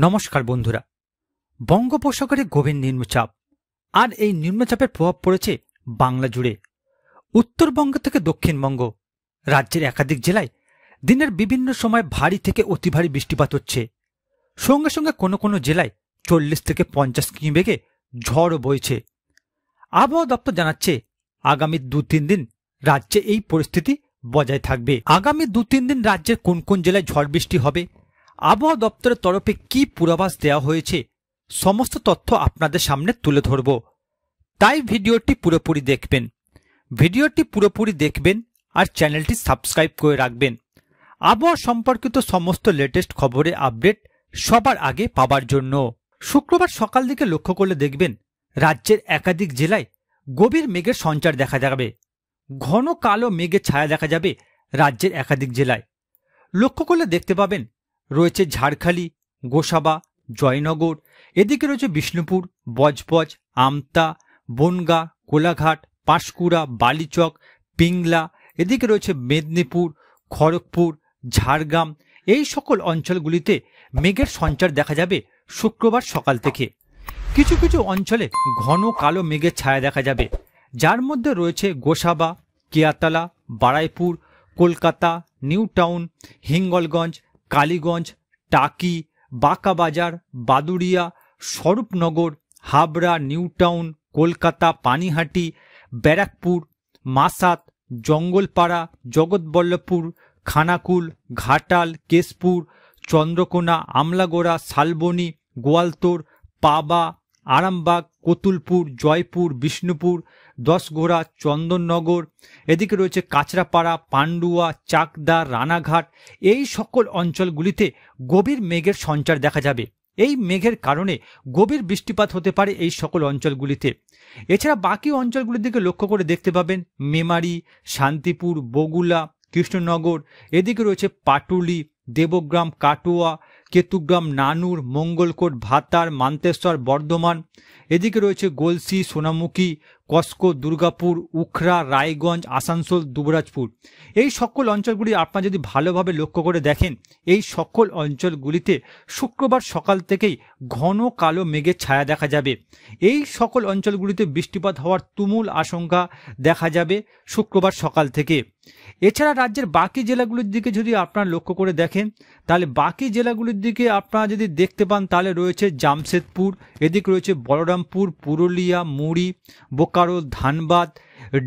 নমস্কার বন্ধুরা। বঙ্গোপসাগরে গভীর নিম্নচাপ আর এই নিম্নচাপের প্রভাব পড়েছে বাংলা জুড়ে। উত্তরবঙ্গ থেকে দক্ষিণবঙ্গ রাজ্যের একাধিক জেলায় দিনের বিভিন্ন সময় ভারী থেকে অতি ভারী বৃষ্টিপাত হচ্ছে। সঙ্গে সঙ্গে কোনো কোনো জেলায় 40 থেকে 50 কিমি বেগে ঝড়ও বইছে। আবহাওয়া দপ্তর জানাচ্ছে আগামী 2-3 দিন রাজ্যে এই পরিস্থিতি বজায় থাকবে। আগামী 2-3 দিন রাজ্যের কোন কোন জেলায় ঝড় বৃষ্টি হবে, আবহাওয়া দপ্তরের তরফে কি পূর্বাভাস দেওয়া হয়েছে, সমস্ত তথ্য আপনাদের সামনে তুলে ধরব। তাই ভিডিওটি পুরোপুরি দেখবেন আর চ্যানেলটি সাবস্ক্রাইব করে রাখবেন আবহাওয়া সম্পর্কিত সমস্ত লেটেস্ট খবরের আপডেট সবার আগে পাবার জন্য। শুক্রবার সকাল দিকে লক্ষ্য করলে দেখবেন রাজ্যের একাধিক জেলায় গভীর মেঘের সঞ্চার দেখা যাবে। ঘন কালো মেঘের ছায়া দেখা যাবে রাজ্যের একাধিক জেলায়। লক্ষ্য করলে দেখতে পাবেন রয়েছে ঝাড়খালি, গোসাবা, জয়নগর, এদিকে রয়েছে বিষ্ণুপুর, বজবজ, আমতা, বনগাঁ, কোলাঘাট, পাঁশকুড়া, বালিচক, পিংলা, এদিকে রয়েছে মেদিনীপুর, খড়গপুর, ঝাড়গ্রাম। এই সকল অঞ্চলগুলিতে মেঘের সঞ্চার দেখা যাবে শুক্রবার সকাল থেকে। কিছু কিছু অঞ্চলে ঘন কালো মেঘের ছায়া দেখা যাবে, যার মধ্যে রয়েছে গোসাবা, কেয়াতলা, বারাইপুর, কলকাতা, নিউ টাউন, হিঙ্গলগঞ্জ, কালীগঞ্জ, টাকি, বাঁকাবাজার, বাদুড়িয়া, স্বরূপনগর, হাবড়া, নিউ টাউন, কলকাতা, পানিহাটি, ব্যারাকপুর, মাসাত, জঙ্গলপাড়া, জগৎবল্লভপুর, খানাকুল, ঘাটাল, কেশপুর, চন্দ্রকোনা, আমলাগোড়া, শালবনী, গোয়ালতোড়, পাবা, আরামবাগ, কতুলপুর, জয়পুর, বিষ্ণুপুর, দশঘোড়া, চন্দননগর, এদিকে রয়েছে কাঁচরাপাড়া, পান্ডুয়া, চাকদা, রানাঘাট। এই সকল অঞ্চলগুলিতে গভীর মেঘের সঞ্চার দেখা যাবে। এই মেঘের কারণে গভীর বৃষ্টিপাত হতে পারে এই সকল অঞ্চলগুলিতে। এছাড়া বাকি অঞ্চলগুলির দিকে লক্ষ্য করে দেখতে পাবেন মেমারি, শান্তিপুর, বগুলা, কৃষ্ণনগর, এদিকে রয়েছে পাটুলি, দেবগ্রাম, কাটোয়া, কেতুগ্রাম, নানুর, মঙ্গলকোট, ভাতার, মান্তেশ্বর, বর্ধমান, এদিকে রয়েছে গলসি, সোনামুখী, কস্কো, দুর্গাপুর, উখড়া, রায়গঞ্জ, আসানসোল, দুবরাজপুর। এই সকল অঞ্চলগুলি আপনারা যদি ভালোভাবে লক্ষ্য করে দেখেন, এই সকল অঞ্চলগুলিতে শুক্রবার সকাল থেকেই ঘন কালো মেঘের ছায়া দেখা যাবে। এই সকল অঞ্চলগুলিতে বৃষ্টিপাত হওয়ার তুমুল আশঙ্কা দেখা যাবে শুক্রবার সকাল থেকে। এছাড়া রাজ্যের বাকি জেলাগুলির দিকে যদি আপনারা লক্ষ্য করে দেখেন, তাহলে বাকি জেলাগুলির দিকে আপনারা যদি দেখতে পান, তাহলে রয়েছে জামশেদপুর, এদিকে রয়েছে বলরামপুর, পুরুলিয়া, মুড়ি, বোকারো, ধানবাদ,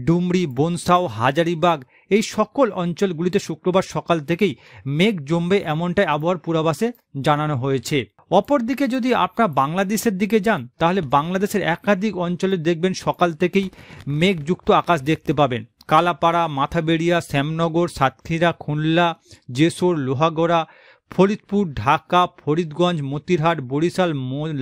ডুমরি, বনসাও, হাজারিবাগ। এই সকল অঞ্চলগুলিতে শুক্রবার সকাল থেকেই মেঘ জমবে এমনটাই আবহাওয়ার পূর্বাভাসে জানানো হয়েছে। অপরদিকে যদি আপনারা বাংলাদেশের দিকে যান, তাহলে বাংলাদেশের একাধিক অঞ্চলে দেখবেন সকাল থেকেই মেঘযুক্ত আকাশ দেখতে পাবেন। কালাপাড়া, মাথাবেড়িয়া, শ্যামনগর, সাতক্ষীরা, খুলনা, জেসোর, লোহাগড়া, ফরিদপুর, ঢাকা, ফরিদগঞ্জ, মতিরহাট, বরিশাল,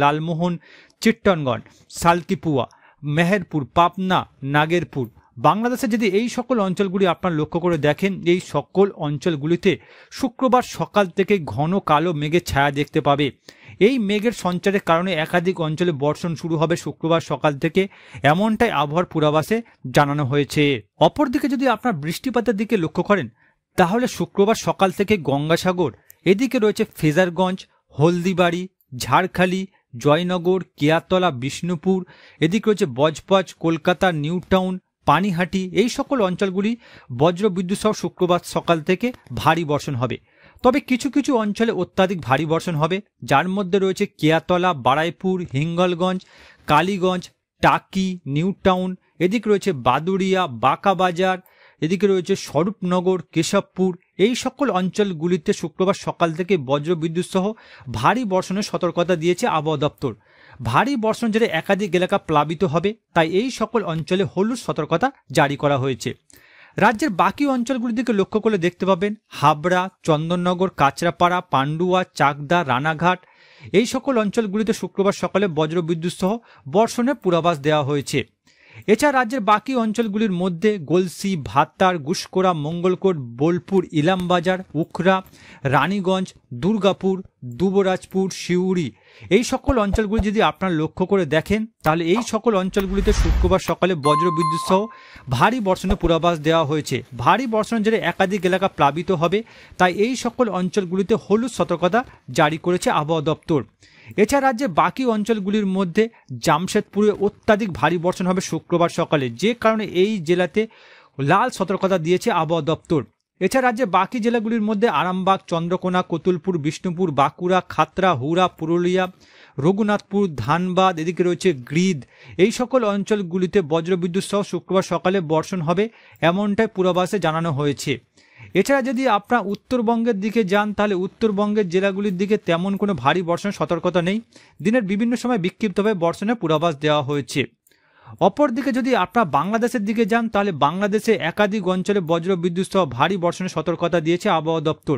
লালমোহন, চিত্তরগঞ্জ, সালকিপুয়া, মেহেরপুর, পাবনা, নাগেরপুর। বাংলাদেশে যদি এই সকল অঞ্চলগুলি আপনারা লক্ষ্য করে দেখেন, এই সকল অঞ্চলগুলিতে শুক্রবার সকাল থেকে ঘন কালো মেঘের ছায়া দেখতে পাবে। এই মেঘের সঞ্চারের কারণে একাধিক অঞ্চলে বর্ষণ শুরু হবে শুক্রবার সকাল থেকে, এমনটাই আবহাওয়ার পূর্বাভাসে জানানো হয়েছে। অপরদিকে যদি আপনার বৃষ্টিপাতের দিকে লক্ষ্য করেন, তাহলে শুক্রবার সকাল থেকে গঙ্গাসাগর, এদিকে রয়েছে ফ্রেজারগঞ্জ, হলদিবাড়ি, ঝাড়খালি, জয়নগর, কেয়াতলা, বিষ্ণুপুর, এদিকে রয়েছে বজবজ, কলকাতা, নিউ টাউন, পানিহাটি। এই সকল অঞ্চলগুলি বজ্রবিদ্যুৎ সহ শুক্রবার সকাল থেকে ভারী বর্ষণ হবে। তবে কিছু কিছু অঞ্চলে অত্যাধিক ভারী বর্ষণ হবে, যার মধ্যে রয়েছে কেয়াতলা, বারাইপুর, হিঙ্গলগঞ্জ, কালীগঞ্জ, টাকি, নিউ টাউন, এদিকে রয়েছে বাদুড়িয়া, বাঁকাবাজার, এদিকে রয়েছে স্বরূপনগর, কেশবপুর। এই সকল অঞ্চলগুলিতে শুক্রবার সকাল থেকে বজ্রবিদ্যুৎ সহ ভারী বর্ষণের সতর্কতা দিয়েছে আবহাওয়া দপ্তর। ভারী বর্ষণ জেরে একাধিক এলাকা প্লাবিত হবে, তাই এই সকল অঞ্চলে হলুদ সতর্কতা জারি করা হয়েছে। রাজ্যের বাকি অঞ্চলগুলির দিকে লক্ষ্য করে দেখতে পাবেন হাবড়া, চন্দননগর, কাঁচরাপাড়া, পান্ডুয়া, চাকদা, রানাঘাট। এই সকল অঞ্চলগুলিতে শুক্রবার সকালে বজ্রবিদ্যুৎ সহ বর্ষণের পূর্বাভাস দেওয়া হয়েছে। এছাড়া রাজ্যের বাকি অঞ্চলগুলির মধ্যে গলসি, ভাতার, গুসকোড়া, মঙ্গলকোট, বোলপুর, ইলামবাজার, উখড়া, রানীগঞ্জ, দুর্গাপুর, দুবরাজপুর, সিউড়ি, এই সকল অঞ্চলগুলি যদি আপনারা লক্ষ্য করে দেখেন তাহলে এই সকল অঞ্চলগুলিতে শুক্রবার সকালে বজ্রবিদ্যুৎ সহ ভারী বর্ষণের পূর্বাভাস দেওয়া হয়েছে। ভারী বর্ষণের জেরে একাধিক এলাকা প্লাবিত হবে, তাই এই সকল অঞ্চলগুলিতে হলুদ সতর্কতা জারি করেছে আবহাওয়া দপ্তর। এছাড়া রাজ্যের বাকি অঞ্চলগুলির মধ্যে জামশেদপুরে অত্যাধিক ভারী বর্ষণ হবে শুক্রবার সকালে, যে কারণে এই জেলাতে লাল সতর্কতা দিয়েছে আবহাওয়া দপ্তর। এছাড়া রাজ্যের বাকি জেলাগুলির মধ্যে আরামবাগ, চন্দ্রকোনা, কতুলপুর, বিষ্ণুপুর, বাঁকুড়া, খাতড়া, হুড়া, পুরুলিয়া, রঘুনাথপুর, ধানবাদ, এদিকে রয়েছে গ্রিদ, এই সকল অঞ্চলগুলিতে বজ্রবিদ্যুৎ সহ শুক্রবার সকালে বর্ষণ হবে এমনটাই পূর্বাভাসে জানানো হয়েছে। এছাড়া যদি আপনারা উত্তরবঙ্গের দিকে যান তাহলে উত্তরবঙ্গের জেলাগুলির দিকে তেমন কোনো ভারী বর্ষণের সতর্কতা নেই, দিনের বিভিন্ন সময় বিক্ষিপ্তভাবে বর্ষণের পূর্বাভাস দেওয়া হয়েছে। অপরদিকে যদি আপনারা বাংলাদেশের দিকে যান তাহলে বাংলাদেশে একাধিক অঞ্চলে বজ্রবিদ্যুৎ সহ ভারী বর্ষণের সতর্কতা দিয়েছে আবহাওয়া দপ্তর।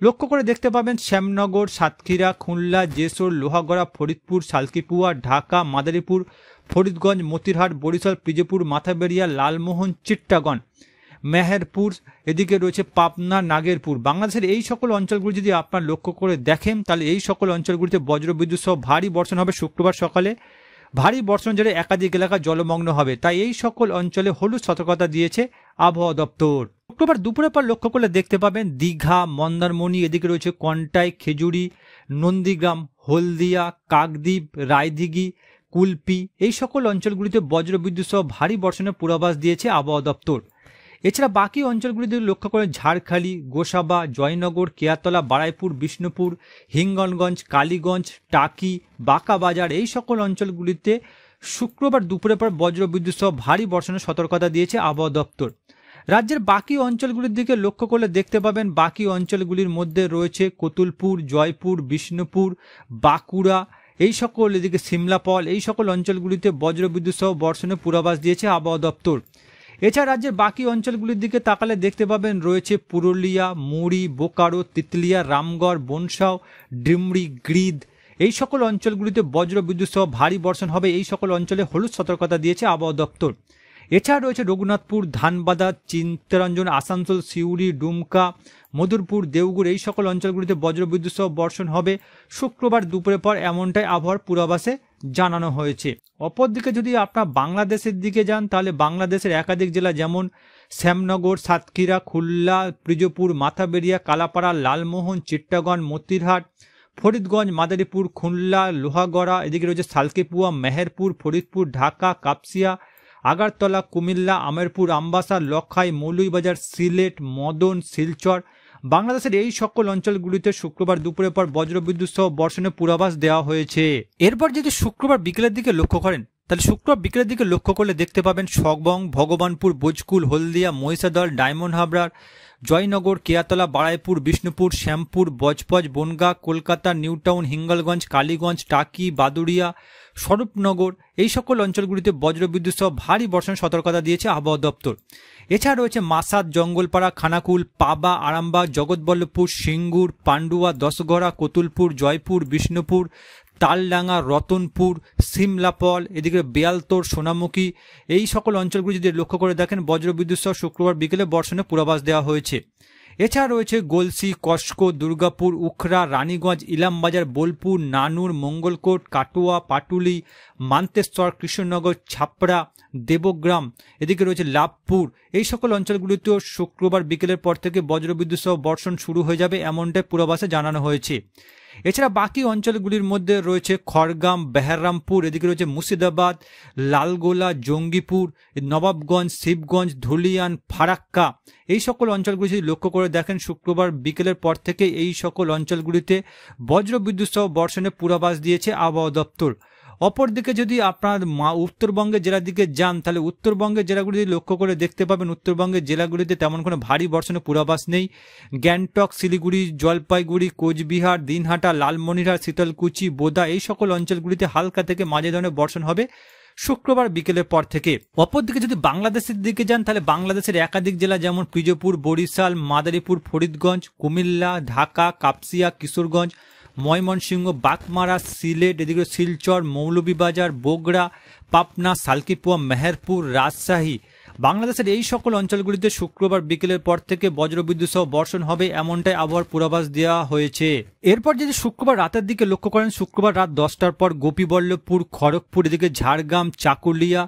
লক্ষ্য করে দেখতে পাবেন শ্যামনগর, সাতক্ষীরা, খুলনা, জেসোর, লোহাগড়া, ফরিদপুর, সালকিপুয়া, ঢাকা, মাদারীপুর, ফরিদগঞ্জ, মতিরহাট, বরিশাল, পিজেপুর, মাথাবেড়িয়া, লালমোহন, চিট্টাগং, মেহেরপুর, এদিকে রয়েছে পাবনা, নাগেরপুর। বাংলাদেশের এই সকল অঞ্চলগুলি যদি আপনারা লক্ষ্য করে দেখেন তাহলে এই সকল অঞ্চলগুলিতে বজ্রবিদ্যুৎ সহ ভারী বর্ষণ হবে শুক্রবার সকালে। ভারী বর্ষণ জেরে একাধিক এলাকা জলমগ্ন হবে, তাই এই সকল অঞ্চলে হলুদ সতর্কতা দিয়েছে আবহাওয়া দপ্তর। শুক্রবার দুপুরের পর লক্ষ্য করলে দেখতে পাবেন দীঘা, মন্দারমণি, এদিকে রয়েছে কন্টাই, খেজুরি, নন্দীগ্রাম, হলদিয়া, কাকদ্বীপ, রায়দিঘি, কুলপি, এই সকল অঞ্চলগুলিতে বজ্রবিদ্যুৎ সহ ভারী বর্ষণের পূর্বাভাস দিয়েছে আবহাওয়া দপ্তর। এছাড়া বাকি অঞ্চলগুলিতে লক্ষ্য করে ঝাড়খালি, গোসাবা, জয়নগর, কেয়াতলা, বারাইপুর, বিষ্ণুপুর, হিঙ্গলগঞ্জ, কালীগঞ্জ, টাকি, বাঁকাবাজার, এই সকল অঞ্চলগুলিতে শুক্রবার দুপুরের পর বজ্রবিদ্যুৎ সহ ভারী বর্ষণের সতর্কতা দিয়েছে আবহাওয়া দপ্তর। রাজ্যের বাকি অঞ্চলগুলির দিকে লক্ষ্য করলে দেখতে পাবেন বাকি অঞ্চলগুলির মধ্যে রয়েছে কতুলপুর, জয়পুর, বিষ্ণুপুর, বাঁকুড়া, এই সকল, এদিকে সিমলাপল, এই সকল অঞ্চলগুলিতে বজ্রবিদ্যুৎ সহ বর্ষণের পূর্বাভাস দিয়েছে আবহাওয়া দপ্তর। এছাড়া রাজ্যের বাকি অঞ্চলগুলির দিকে তাকালে দেখতে পাবেন রয়েছে পুরুলিয়া, মুড়ি, বোকারো, তিতলিয়া, রামগড়, বনসাও, ডিমরি, গ্রিদ, এই সকল অঞ্চলগুলিতে বজ্রবিদ্যুৎ সহ ভারী বর্ষণ হবে, এই সকল অঞ্চলে হলুদ সতর্কতা দিয়েছে আবহাওয়া দপ্তর। এছাড়া রয়েছে রঘুনাথপুর, ধানবাদা, চিত্তরঞ্জন, আসানসোল, সিউড়ি, ডুমকা, মধুরপুর, দেওগুড়, এই সকল অঞ্চলগুলিতে বজ্রবিদ্যুৎ সহ বর্ষণ হবে শুক্রবার দুপুরের পর, এমনটাই আবহাওয়ার পূর্বাভাসে জানানো হয়েছে। অপরদিকে যদি আপনারা বাংলাদেশের দিকে যান তাহলে বাংলাদেশের একাধিক জেলা যেমন শ্যামনগর, সাতক্ষীরা, খুলনা, পিরোজপুর, মাথাবেড়িয়া, কালাপাড়া, লালমোহন, চিট্টাগং, মতিরহাট, ফরিদগঞ্জ, মাদারীপুর, খুলনা, লোহাগড়া, এদিকে রয়েছে সালকিপুয়া, মেহেরপুর, ফরিদপুর, ঢাকা, কাপসিয়া, আগারতলা, কুমিল্লা, আমেরপুর, আমবাসা, লখাই, মৌলভীবাজার, সিলেট, মদন, শিলচর, বাংলাদেশের এই সকল অঞ্চলগুলিতে শুক্রবার দুপুরের পর বজ্রবিদ্যুৎ সহ বর্ষণের পূর্বাভাস দেওয়া হয়েছে। এরপর যদি শুক্রবার বিকেলের দিকে লক্ষ্য করেন তাহলে শুক্রবার বিকেলের দিকে লক্ষ্য করলে দেখতে পাবেন সগবং, ভগবানপুর, বোজকুল, হলদিয়া, মহিষাদল, ডায়মন্ড হাবড়ার, জয়নগর, কেয়াতলা, বারাইপুর, বিষ্ণুপুর, শ্যামপুর, বজবজ, বনগাঁ, কলকাতা, নিউটাউন, হিঙ্গলগঞ্জ, কালীগঞ্জ, টাকি, বাদুড়িয়া, স্বরূপনগর, এই সকল অঞ্চলগুলিতে বজ্রবিদ্যুৎ সহ ভারী বর্ষণের সতর্কতা দিয়েছে আবহাওয়া দপ্তর। এছাড়া রয়েছে মাসাদ, জঙ্গলপাড়া, খানাকুল, পাবা, আরামবাগ, জগৎবল্লভপুর, সিঙ্গুর, পান্ডুয়া, দশগড়া, কতুলপুর, জয়পুর, বিষ্ণুপুর, তালডাঙ্গা, রতনপুর, সিমলাপল, এদিকে বেয়ালতোড়, সোনামুখী, এই সকল অঞ্চলগুলি যদি লক্ষ্য করে দেখেন বজ্রবিদ্যুৎ সহ শুক্রবার বিকেলে বর্ষণের পূর্বাভাস দেওয়া হয়েছে। এছাড়া রয়েছে গলসি, কসকো, দুর্গাপুর, উখরা, রানীগঞ্জ, ইলামবাজার, বোলপুর, নানুর, মঙ্গলকোট, কাটোয়া, পাটুলি, মান্তেশ্বর, কৃষ্ণনগর, ছাপড়া, দেবগ্রাম, এদিকে রয়েছে লাভপুর, এই সকল অঞ্চলগুলিতেও শুক্রবার বিকেলের পর থেকে বজ্রবিদ্যুৎ সহ বর্ষণ শুরু হয়ে যাবে এমনটাই পূর্বাভাসে জানানো হয়েছে। এছাড়া বাকি অঞ্চলগুলির মধ্যে রয়েছে খড়গাম, বেহারামপুর, এদিকে রয়েছে মুর্শিদাবাদ, লালগোলা, জঙ্গিপুর, নবাবগঞ্জ, শিবগঞ্জ, ধুলিয়ান, ফারাক্কা, এই সকল অঞ্চলগুলি যদি লক্ষ্য করে দেখেন শুক্রবার বিকেলের পর থেকে এই সকল অঞ্চলগুলিতে বজ্রবিদ্যুৎ সহ বর্ষণের পূর্বাভাস দিয়েছে আবহাওয়া দপ্তর। অপরদিকে যদি আপনার উত্তরবঙ্গের জেলার দিকে যান তাহলে উত্তরবঙ্গের জেলাগুলি লক্ষ্য করে দেখতে পাবেন উত্তরবঙ্গের জেলাগুলিতে তেমন কোনো ভারী বর্ষণের পূর্বাভাস নেই। গ্যাংটক, শিলিগুড়ি, জলপাইগুড়ি, কোচবিহার, দিনহাটা, লালমনিরহাট, শীতলকুচি, বোদা, এই সকল অঞ্চলগুলিতে হালকা থেকে মাঝারি ধরনের বর্ষণ হবে শুক্রবার বিকেলের পর থেকে। অপরদিকে যদি বাংলাদেশের দিকে যান তাহলে বাংলাদেশের একাধিক জেলা যেমন পিরোজপুর, বরিশাল, মাদারীপুর, ফরিদগঞ্জ, কুমিল্লা, ঢাকা, কাপসিয়া, কিশোরগঞ্জ, ময়মনসিংহ, বাগমারা, সিলেট, এদিকে শিলচর, মৌলভীবাজার, বগুড়া, পাবনা, সালকিপুয়া, মেহেরপুর, রাজশাহী, বাংলাদেশের এই সকল অঞ্চলগুলিতে শুক্রবার বিকেলের পর থেকে বজ্রবিদ্যুৎ সহ বর্ষণ হবে এমনটাই আবহাওয়ার পূর্বাভাস দেওয়া হয়েছে। এরপর যদি শুক্রবার রাতের দিকে লক্ষ্য করেন, শুক্রবার রাত 10টার পর গোপীবল্লভপুর, খড়গপুর, এদিকে ঝাড়গ্রাম, চাকুলিয়া,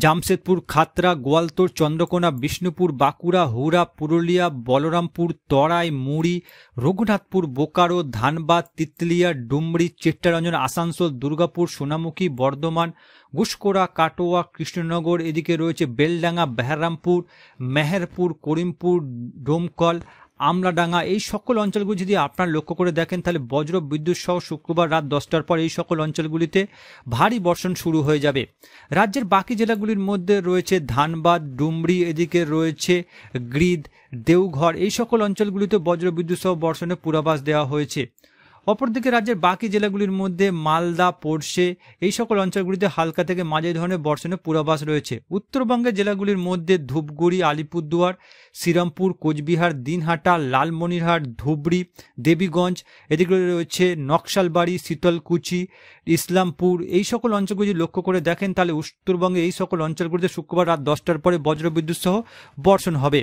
জামশেদপুর, খাতড়া, গোয়ালতোড়, চন্দ্রকোনা, বিষ্ণুপুর, বাঁকুড়া, হুরা, পুরুলিয়া, বলরামপুর, তরাই, মুড়ি, রঘুনাথপুর, বোকারো, ধানবাদ, তিতলিয়া, ডুমরি, চিত্তরঞ্জন, আসানসোল, দুর্গাপুর, সোনামুখী, বর্ধমান, গুসকোড়া, কাটোয়া, কৃষ্ণনগর, এদিকে রয়েছে বেলডাঙ্গা, বেহরামপুর, মেহেরপুর, করিমপুর, ডোমকল, আমলাডাঙ্গা, এই সকল অঞ্চলগুলি যদি আপনারা লক্ষ্য করে দেখেন তাহলে বজ্র বিদ্যুৎ সহ শুক্রবার রাত 10টার পর এই সকল অঞ্চলগুলিতে ভারী বর্ষণ শুরু হয়ে যাবে। রাজ্যের বাকি জেলাগুলির মধ্যে রয়েছে ধানবাদ, ডুমরি, এদিকে রয়েছে গ্রিদ, দেওঘর, এই সকল অঞ্চলগুলিতে বজ্র বিদ্যুৎ সহ বর্ষণের পূর্বাভাস দেওয়া হয়েছে। অপরদিকে রাজ্যের বাকি জেলাগুলির মধ্যে মালদা, পোরশে, এই সকল অঞ্চলগুলিতে হালকা থেকে মাঝারি ধরনের বর্ষণের পূর্বাভাস রয়েছে। উত্তরবঙ্গের জেলাগুলির মধ্যে ধূপগুড়ি, আলিপুরদুয়ার, শ্রীরামপুর, কোচবিহার, দিনহাটা, লালমনিরহাট, ধুবড়ি, দেবীগঞ্জ, এদিকে রয়েছে নকশালবাড়ি, শীতলকুচি, ইসলামপুর, এই সকল অঞ্চলগুলি লক্ষ্য করে দেখেন তাহলে উত্তরবঙ্গে এই সকল অঞ্চলগুলিতে শুক্রবার রাত 10টার পরে বজ্রবিদ্যুৎ সহ বর্ষণ হবে।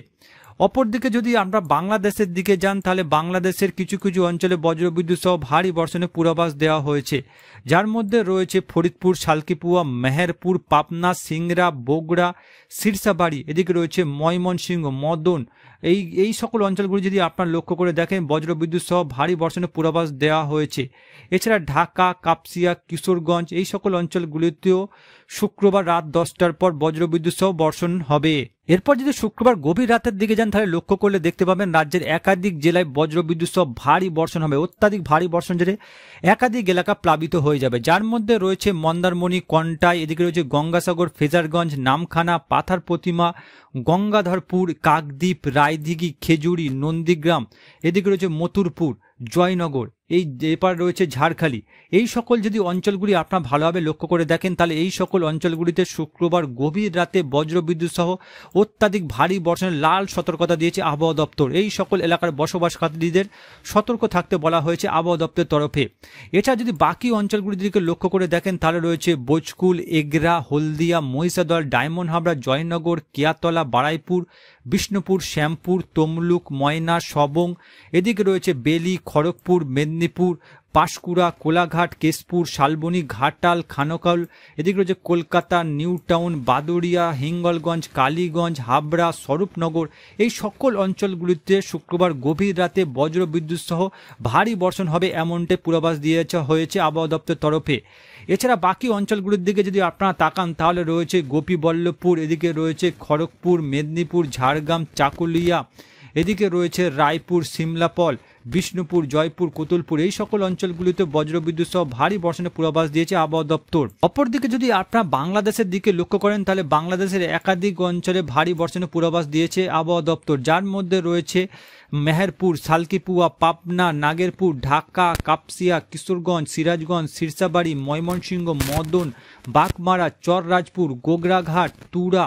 অপরদিকে যদি আমরা বাংলাদেশের দিকে যান তাহলে বাংলাদেশের কিছু কিছু অঞ্চলে বজ্রবিদ্যুৎ সহ ভারী বর্ষণের পূর্বাভাস দেওয়া হয়েছে, যার মধ্যে রয়েছে ফরিদপুর, শালকিপুয়া, মেহেরপুর, পাবনা, সিংড়া, বগুড়া, সিরসাবাড়ি, এদিকে রয়েছে ময়মনসিংহ, মদন, এই সকল অঞ্চলগুলি যদি আপনারা লক্ষ্য করে দেখেন বজ্রবিদ্যুৎ সহ ভারী বর্ষণের পূর্বাভাস দেওয়া হয়েছে। এছাড়া ঢাকা, কাপসিয়া, কিশোরগঞ্জ, এই সকল অঞ্চলগুলিতেও শুক্রবার রাত 10টার পর বজ্রবিদ্যুৎ সহ বর্ষণ হবে। এরপর যদি শুক্রবার গভীর রাতের দিকে যান তাহলে লক্ষ্য করলে দেখতে পাবেন রাজ্যের একাধিক জেলায় বজ্রবিদ্যুৎ সহ ভারী বর্ষণ হবে। অত্যাধিক ভারী বর্ষণ জেরে একাধিক এলাকা প্লাবিত হয়ে যাবে, যার মধ্যে রয়েছে মন্দারমণি, কন্টাই, এদিকে রয়েছে গঙ্গাসাগর, ফেজারগঞ্জ, নামখানা, পাথার প্রতিমা, গঙ্গাধরপুর, কাকদ্বীপ, রায়দিঘি, খেজুরি, নন্দীগ্রাম, এদিকে রয়েছে মথুরপুর, জয়নগর, এই এপার রয়েছে ঝাড়খালি। এই সকল যদি অঞ্চলগুলি আপনারা ভালোভাবে লক্ষ্য করে দেখেন তাহলে এই সকল অঞ্চলগুলিতে শুক্রবার গভীর রাতে বজ্রবিদ্যুৎ সহ অত্যাধিক ভারী বর্ষণের লাল সতর্কতা দিয়েছে আবহাওয়া দপ্তর। এই সকল এলাকার বসবাসকারীদের সতর্ক থাকতে বলা হয়েছে আবহাওয়া দপ্তরের তরফে। এছাড়া যদি বাকি অঞ্চলগুলির দিকে লক্ষ্য করে দেখেন তাহলে রয়েছে বোচকুল, এগরা, হলদিয়া, মহিষাদল, ডায়মন্ড হাবড়া, জয়নগর, কেয়াতলা, বারাইপুর, বিষ্ণুপুর, শ্যামপুর, তমলুক, ময়না, সবং, এদিকে রয়েছে বেলি, খড়গপুর, মেদিনীপুর, পাঁশকুড়া, কোলাঘাট, কেশপুর, শালবনী, ঘাটাল, খানকাল, এদিকে রয়েছে কলকাতা, নিউ টাউন, বাদুড়িয়া, হিঙ্গলগঞ্জ, কালীগঞ্জ, হাবড়া, স্বরূপনগর, এই সকল অঞ্চলগুলিতে শুক্রবার গভীর রাতে বজ্রবিদ্যুৎ সহ ভারী বর্ষণ হবে এমনটাই পূর্বাভাস দিয়েছে হয়েছে আবহাওয়া দপ্তরের তরফে। এছাড়া বাকি অঞ্চলগুলির দিকে যদি আপনারা তাকান তাহলে রয়েছে গোপীবল্লভপুর, এদিকে রয়েছে খড়গপুর, মেদিনীপুর, ঝাড়গ্রাম, চাকুলিয়া, এদিকে রয়েছে রায়পুর, সিমলাপল, বিষ্ণুপুর, জয়পুর, কোতুলপুর, এই সকল অঞ্চলগুলিতে বজ্রবিদ্যুৎ সহ ভারী বর্ষণের পূর্বাভাস দিয়েছে আবহাওয়া দপ্তর। অপরদিকে যদি আপনারা বাংলাদেশের দিকে লক্ষ্য করেন তাহলে বাংলাদেশের একাধিক অঞ্চলে ভারী বর্ষণের পূর্বাভাস দিয়েছে আবহাওয়া দপ্তর, যার মধ্যে রয়েছে মেহেরপুর, শালকিপুয়া, পাবনা, নাগেরপুর, ঢাকা, কাপসিয়া, কিশোরগঞ্জ, সিরাজগঞ্জ, সিরসাবাড়ি, ময়মনসিংহ, মদন, বাগমারা, চররাজপুর, গোগরাঘাট, তুরা।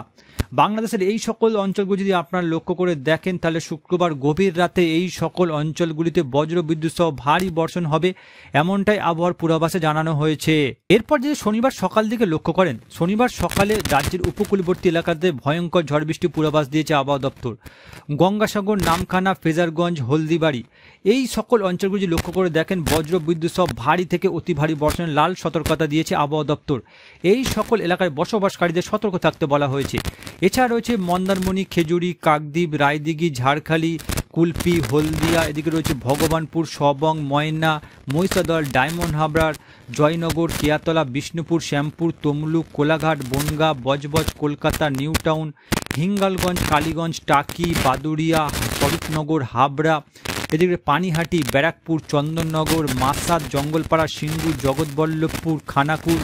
বাংলাদেশের এই সকল অঞ্চলগুলি যদি আপনারা লক্ষ্য করে দেখেন তাহলে শুক্রবার গভীর রাতে এই সকল অঞ্চলগুলিতে বজ্রবিদ্যুৎ সহ ভারী বর্ষণ হবে এমনটাই আবহাওয়ার পূর্বাভাসে জানানো হয়েছে। এরপর যদি শনিবার সকাল দিকে লক্ষ্য করেন, শনিবার সকালে রাজ্যের উপকূলবর্তী এলাকাতে ভয়ঙ্কর ঝড় বৃষ্টির পূর্বাভাস দিয়েছে আবহাওয়া দপ্তর। গঙ্গাসাগর, নামখানা, ফেজারগঞ্জ, হলদিবাড়ি, এই সকল অঞ্চলগুলি লক্ষ্য করে দেখেন বজ্রবিদ্যুৎ সহ ভারী থেকে অতি ভারী বর্ষণের লাল সতর্কতা দিয়েছে আবহাওয়া দপ্তর। এই সকল এলাকায় বসবাসকারীদের সতর্ক থাকতে বলা হয়েছে। এছাড়া রয়েছে মন্দারমণি, খেজুরি, কাকদ্বীপ, রায়দিঘি, ঝাড়খালি, কুলপি, হলদিয়া, এদিকে রয়েছে ভগবানপুর, সবং, ময়না, মহিষাদল, ডায়মন্ড হাবড়ার, জয়নগর, কেয়াতলা, বিষ্ণুপুর, শ্যামপুর, তমলুক, কোলাঘাট, বনগা, বজবজ, কলকাতা, নিউ টাউন, হিঙ্গলগঞ্জ, কালীগঞ্জ, টাকি, বাদুড়িয়া, স্বরূপনগর, হাবড়া, এদিকে পানিহাটি, ব্যারাকপুর, চন্দননগর, মাসাদ, জঙ্গলপাড়া, সিঙ্গুর, জগৎবল্লভপুর, খানাকুর,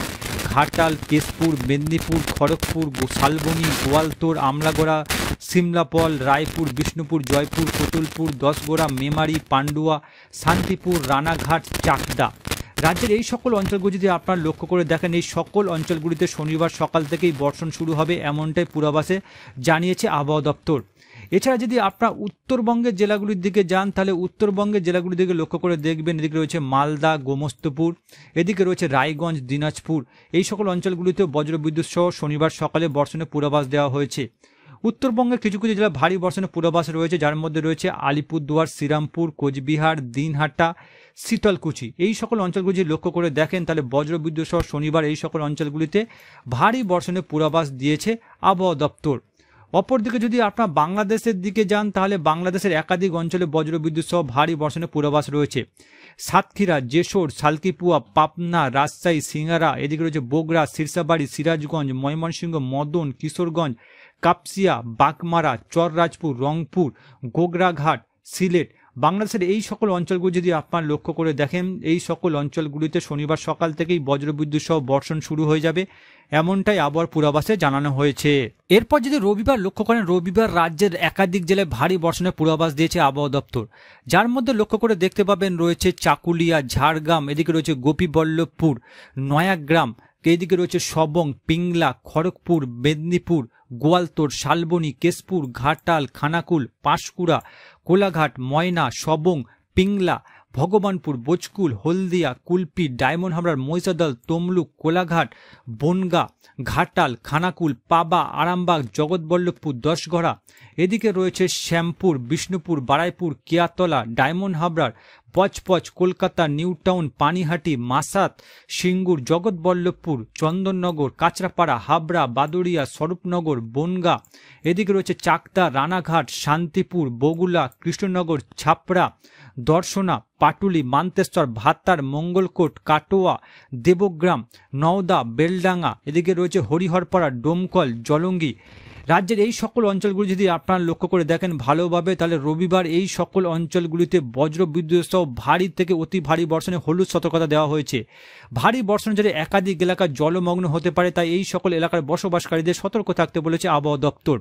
ঘাটাল, কেশপুর, মেদিনীপুর, খড়গপুর, শালবনী, গোয়ালতোড়, আমলাগড়া, সিমলাপল, রায়পুর, বিষ্ণুপুর, জয়পুর, কোতুলপুর, দশগোড়া, মেমারি, পান্ডুয়া, শান্তিপুর, রানাঘাট, চাকদা। রাজ্যের এই সকল অঞ্চলগুলি যদি আপনারা লক্ষ্য করে দেখেন এই সকল অঞ্চলগুলিতে শনিবার সকাল থেকেই বর্ষণ শুরু হবে এমনটাই পূর্বাভাসে জানিয়েছে আবহাওয়া দপ্তর। এছাড়া যদি আপনারা উত্তরবঙ্গের জেলাগুলির দিকে যান তাহলে উত্তরবঙ্গের জেলাগুলির দিকে লক্ষ্য করে দেখবেন এদিকে রয়েছে মালদা, গোমস্তপুর, এদিকে রয়েছে রায়গঞ্জ, দিনাজপুর, এই সকল অঞ্চলগুলিতে বজ্রবিদ্যুৎ সহ শনিবার সকালে বর্ষণের পূর্বাভাস দেওয়া হয়েছে। উত্তরবঙ্গের কিছু কিছু জেলায় ভারী বর্ষণের পূর্বাভাস রয়েছে, যার মধ্যে রয়েছে আলিপুরদুয়ার, শ্রীরামপুর, কোচবিহার, দিনহাটা, শীতলকুচি। এই সকল অঞ্চলগুলি যদি লক্ষ্য করে দেখেন তাহলে বজ্রবিদ্যুৎ সহ শনিবার এই সকল অঞ্চলগুলিতে ভারী বর্ষণের পূর্বাভাস দিয়েছে আবহাওয়া দপ্তর। অপরদিকে যদি আপনার বাংলাদেশের দিকে যান তাহলে বাংলাদেশের একাধিক অঞ্চলে বজ্রবিদ্যুৎ সহ ভারী বর্ষণের পূর্বাভাস রয়েছে। সাতক্ষীরা, যশোর, সালকিপুয়া, পাবনা, রাজশাহী, সিঙ্গারা, এদিকে রয়েছে বগুড়া, সিরসাবাড়ি, সিরাজগঞ্জ, ময়মনসিংহ, মদন, কিশোরগঞ্জ, কাপসিয়া, বাগমারা, চররাজপুর, রংপুর, গোগরাঘাট, সিলেট। বাংলাদেশের এই সকল অঞ্চলগুলি যদি আপনার লক্ষ্য করে দেখেন, এই সকল অঞ্চলগুলিতে শনিবার সকাল থেকেই বজ্রবিদ্যুৎ সহ বর্ষণ শুরু হয়ে যাবে, এমনটাই আবহাওয়ার পূর্বাভাসে জানানো হয়েছে। এরপর যদি রবিবার লক্ষ্য করেন, রবিবার রাজ্যের একাধিক জেলায় ভারী বর্ষণের পূর্বাভাস দিয়েছে আবহাওয়া দপ্তর, যার মধ্যে লক্ষ্য করে দেখতে পাবেন রয়েছে চাকুলিয়া, ঝাড়গ্রাম, এদিকে রয়েছে গোপীবল্লভপুর, নয়াগ্রাম, এদিকে রয়েছে সবং, পিংলা, খড়গপুর, মেদিনীপুর, গোয়ালতোড়, শালবনী, কেশপুর, ঘাটাল, খানাকুল, পাঁশকুড়া, কোলাঘাট, ময়না, সবং, পিংলা, ভগবানপুর, বোচকুল, হলদিয়া, কুলপি, ডায়মন্ড হাবড়ার, মহিষাদল, তমলুক, কোলাঘাট, বনগা, ঘাটাল, খানাকুল, পাবা, আরামবাগ, জগৎবল্লভপুর, দশগড়া, এদিকে রয়েছে শ্যামপুর, বিষ্ণুপুর, বারাইপুর, কিয়াতলা, ডায়মন্ড হাবড়ার, পচপচ, কলকাতা, নিউ টাউন, পানিহাটি, মাসাত, সিঙ্গুর, জগৎবল্লভপুর, চন্দননগর, কাঁচরাপাড়া, হাবড়া, বাদুড়িয়া, স্বরূপনগর, বনগা, এদিকে রয়েছে চাকদা, রানাঘাট, শান্তিপুর, বগুলা, কৃষ্ণনগর, ছাপড়া, দর্শনা, পাটুলি, মান্তেশ্বর, ভাতার, মঙ্গলকোট, কাটোয়া, দেবগ্রাম, নওদা, বেলডাঙ্গা, এদিকে রয়েছে হরিহরপাড়া, ডোমকল, জলঙ্গি। রাজ্যের এই সকল অঞ্চলগুলি যদি আপনারা লক্ষ্য করে দেখেন ভালোভাবে, তাহলে রবিবার এই সকল অঞ্চলগুলিতে বজ্রবিদ্যুৎ সহ ভারী থেকে অতি ভারী বর্ষণে হলুদ সতর্কতা দেওয়া হয়েছে। ভারী বর্ষণ যদি একাধিক এলাকা জলমগ্ন হতে পারে, তাই এই সকল এলাকার বসবাসকারীদের সতর্ক থাকতে বলেছে আবহাওয়া দপ্তর।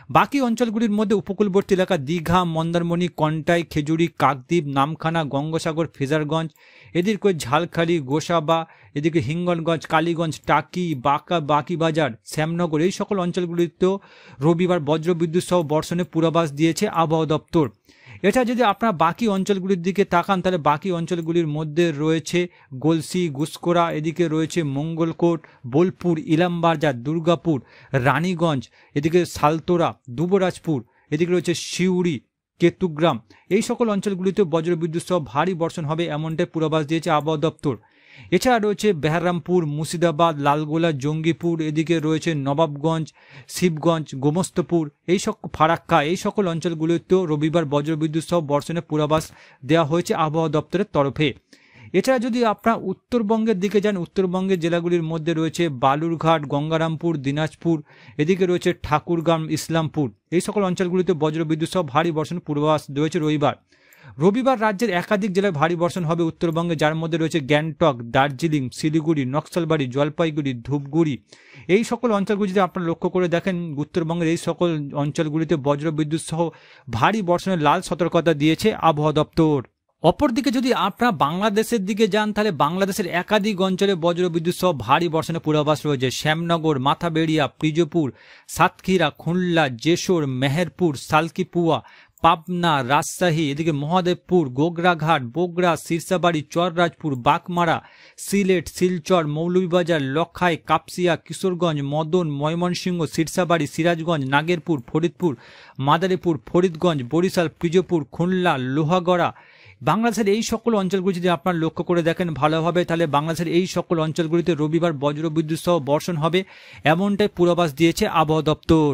বাকি অঞ্চলগুলির মধ্যে উপকূলবর্তী এলাকা দীঘা, মন্দারমণি, কন্টাই, খেজুরি, কাকদ্বীপ, নামখানা, গঙ্গাসাগর, ফ্রেজারগঞ্জ, এদিকে ঝালখালি, গোসাবা, এদিকে হিঙ্গলগঞ্জ, কালীগঞ্জ, টাকি, বাকিবাজার, শ্যামনগর, এই সকল অঞ্চলগুলিতেও রবিবার বজ্রবিদ্যুৎ সহ বর্ষণের পূর্বাভাস দিয়েছে আবহাওয়া দপ্তর। এটা যদি আপনারা বাকি অঞ্চলগুলির দিকে তাকান তাহলে বাকি অঞ্চলগুলির মধ্যে রয়েছে গলসি, গুসকোড়া, এদিকে রয়েছে মঙ্গলকোট, বোলপুর, ইলামবাজার, দুর্গাপুর, রানীগঞ্জ, এদিকে সালতোরা, দুবরাজপুর, এদিকে রয়েছে সিউড়ি, কেতুগ্রাম। এই সকল অঞ্চলগুলিতে বজ্রবিদ্যুৎ সহ ভারী বর্ষণ হবে এমনটাই পূর্বাভাস দিয়েছে আবহাওয়া দপ্তর। এছাড়া রয়েছে বেহারামপুর, মুর্শিদাবাদ, লালগোলা, জঙ্গিপুর, এদিকে রয়েছে নবাবগঞ্জ, শিবগঞ্জ, গোমস্তপুর, এই সকল ফারাক্কা, এই সকল অঞ্চলগুলিতেও রবিবার বজ্রবিদ্যুৎ সহ বর্ষণের পূর্বাভাস দেওয়া হয়েছে আবহাওয়া দপ্তরের তরফে। এছাড়া যদি আপনারা উত্তরবঙ্গের দিকে যান, উত্তরবঙ্গের জেলাগুলির মধ্যে রয়েছে বালুরঘাট, গঙ্গারামপুর, দিনাজপুর, এদিকে রয়েছে ঠাকুরগাঁও, ইসলামপুর, এই সকল অঞ্চলগুলিতে বজ্রবিদ্যুৎ সহ ভারী বর্ষণ পূর্বাভাস রয়েছে রবিবার রাজ্যের একাধিক জেলায় ভারী বর্ষণ হবে উত্তরবঙ্গে, যার মধ্যে রয়েছে গ্যাংটক, দার্জিলিং, শিলিগুড়ি, নকশালবাড়ি, জলপাইগুড়ি, ধূপগুড়ি। এই সকল অঞ্চলগুলি যদি আপনারা লক্ষ্য করে দেখেন, উত্তরবঙ্গের এই সকল অঞ্চলগুলিতে বজ্রবিদ্যুৎ সহ ভারী বর্ষণের লাল সতর্কতা দিয়েছে আবহাওয়া দপ্তর। অপরদিকে যদি আপনারা বাংলাদেশের দিকে যান তাহলে বাংলাদেশের একাধিক অঞ্চলে বজ্রবিদ্যুৎ সহ ভারী বর্ষণের পূর্বাভাস রয়েছে। শ্যামনগর, মাথাবেড়িয়া, পিজপুর, সাতক্ষীরা, খুলনা, যশোর, মেহেরপুর, সালকিপুয়া, পাবনা, রাজশাহী, এদিকে মহাদেবপুর, গোগরাঘাট, বগুড়া, সিরসাবাড়ি, চররাজপুর, বাগমারা, সিলেট, শিলচর, মৌলভীবাজার, লখাই, কাপসিয়া, কিশোরগঞ্জ, মদন, ময়মনসিংহ, সিরসাবাড়ি, সিরাজগঞ্জ, নাগেরপুর, ফরিদপুর, মাদারীপুর, ফরিদগঞ্জ, বরিশাল, পিজপুর, খুলনা, লোহাগড়া। বাংলাদেশের এই সকল অঞ্চলগুলি যদি আপনারা লক্ষ্য করে দেখেন ভালোভাবে, তাহলে বাংলাদেশের এই সকল অঞ্চলগুলিতে রবিবার বজ্রবিদ্যুৎ সহ বর্ষণ হবে এমনটাই পূর্বাভাস দিয়েছে আবহাওয়া দপ্তর।